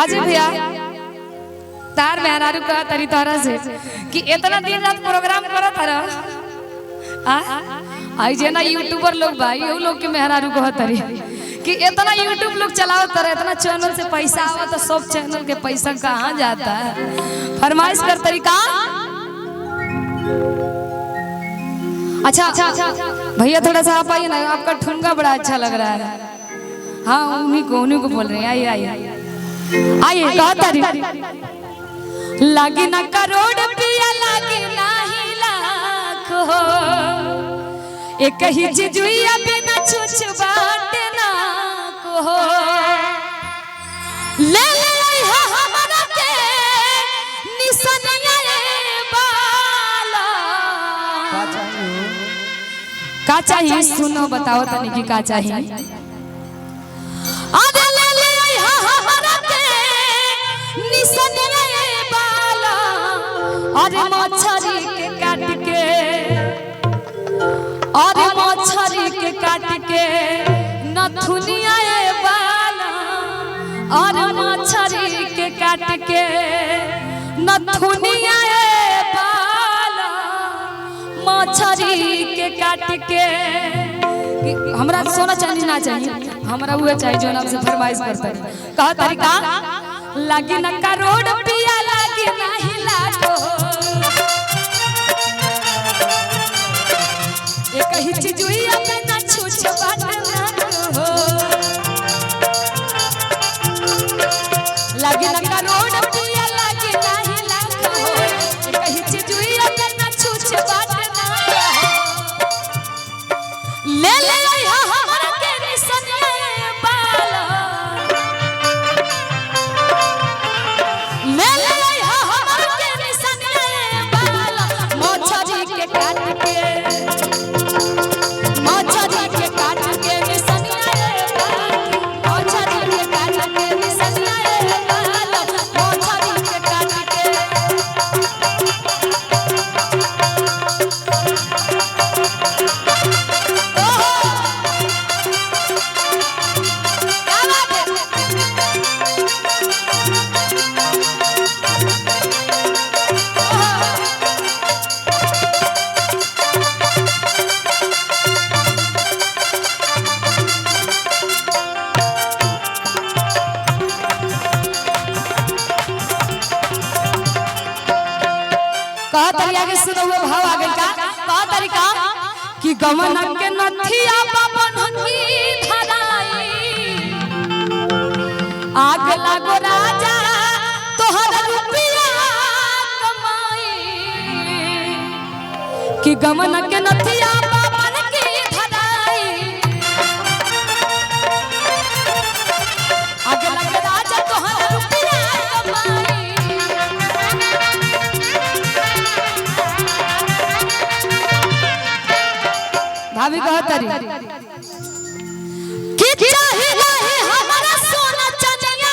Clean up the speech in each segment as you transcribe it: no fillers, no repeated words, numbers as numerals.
अजय भैया तार मेहरारू का तरी तरह से कि इतना दिन रात प्रोग्राम करा तारा आई जे ना यूट्यूबर लोग भाई वो लोग के मेहरारू को तरी कि इतना यूट्यूब लोग चलाओ तारा इतना चैनल से पैसा आवा तो सब चैनल के पैसा कहाँ जाता है। फरमाइश कर तरीका अच्छा भैया थोड़ा सा आप आइए ना, आपका ठुमका बड़ा अच्छा लग रहा है। हाँ उन्हीं को बोल रहे हैं। आइए आइए आइए लागी ना करोड़ पिया लागी ना ही लाख हो एक ही जिजुइया बिना छुछ बाटे ना को हो ले ले हमरा के निसनिया बाला का चाहिए सुनो बताओ तनी की का चाहिए। अरे ले ले हमरा के निसनिया बाला अरे मछरी के काट के अरे मछरी के काट के नथुनिया बाला अरे मछरी के काट के नथुनिया बाला मछरी के काट के हमरा सोना चांदी ना चाहिए, हमरा वो चाहिए जो आपसे फरमाइश करता है। कहा तरीका लागी ना करोड़ पिया लागी ना ही लाखो एक ही चीज हुई अपने ना छूछ बाट ना हो लागी ना करोड़ पिया लागी ना ही लाखो एक ही चीज हुई अपने ना छूछ बाट ना हो ले ले हमरा के निसनिया बाला ले ले हमरा के निसनिया बाला मछरी के काट के मछरी के काट के निसनिया बाला मछरी के काट के निसनिया बाला मछरी के काट के कहा तरिया के सुनो वो भाव आ गई का कहा तरीका कि गमन के नथिया पवन की धराई आग लागो राजा तोहर रुपया कमाई कि गमन के नथिया पवन की धराई आग लागो राजा तोहर रुपया कमाई भाभी कहतरी कि चाहे नहीं हमारा सोना चनिया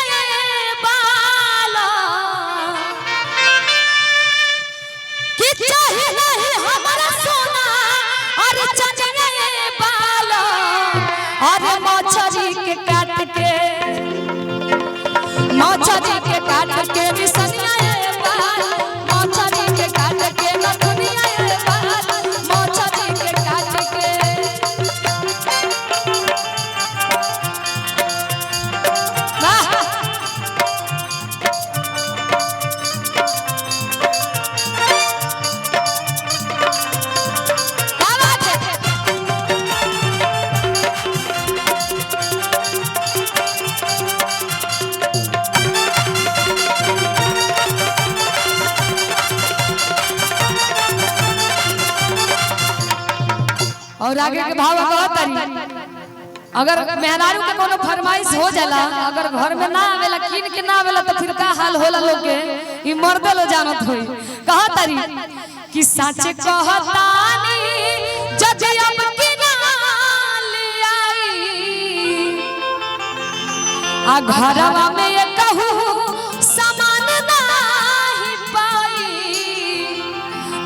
बाला कि चाहे नहीं हमारा सोना अरे चनिया बाला अरे मछरी के काट के मछरी के काट के निसनिया बाला मछरी के काट के नथुनिया बाला मछरी के काट के और आगे के भाव कहतरी अगर मेहरारू के कोनो फरमाइश हो जाला अगर घर में ना आवेला किन के ना आवेला तो फिर का हाल होला लोग के ई मर्दे लो जानत होई। कहतरी कि सच कहतानी जज अब के ना ले आई आ घरवा में ये कहू सामान नाही पाई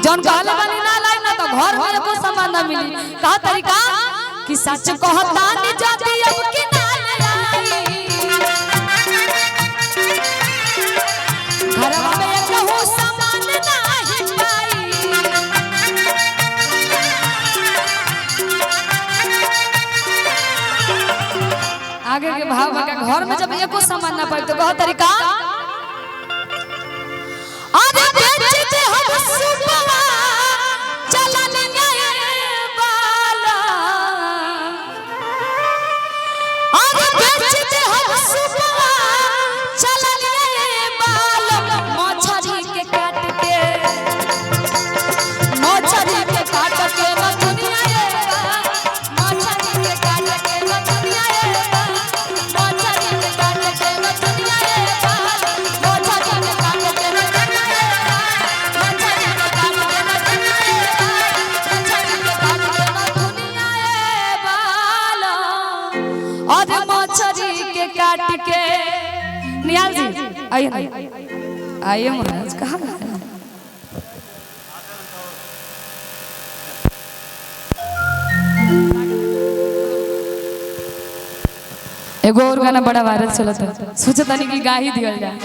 जौन कहले बानी ना लाई ना तो घर में को सामान ना मिली। कहा तरीका कि सच कहता नि जाती अब के ना लाई घर में जब एको सामान ना पाई तो कह तरीका अरे बेचते हम सुपवा चलन वाला अरे बेचते हम सुपवा चलन वाला मछली के काट के मछली के काट के न दुनिया रे मछली के काट के न दुनिया रे मछली के काट के न दुनिया रे मछली के काट के न दुनिया रे मछली के काट के न दुनिया रे मछली के काट के न दुनिया रे बाला और मछली के काट के निहाल जी आइए आइए महाराज कहाँ गए एगो और गाना बड़ा वायरल चलत है सोचा तनी कि गा ही दियल जाए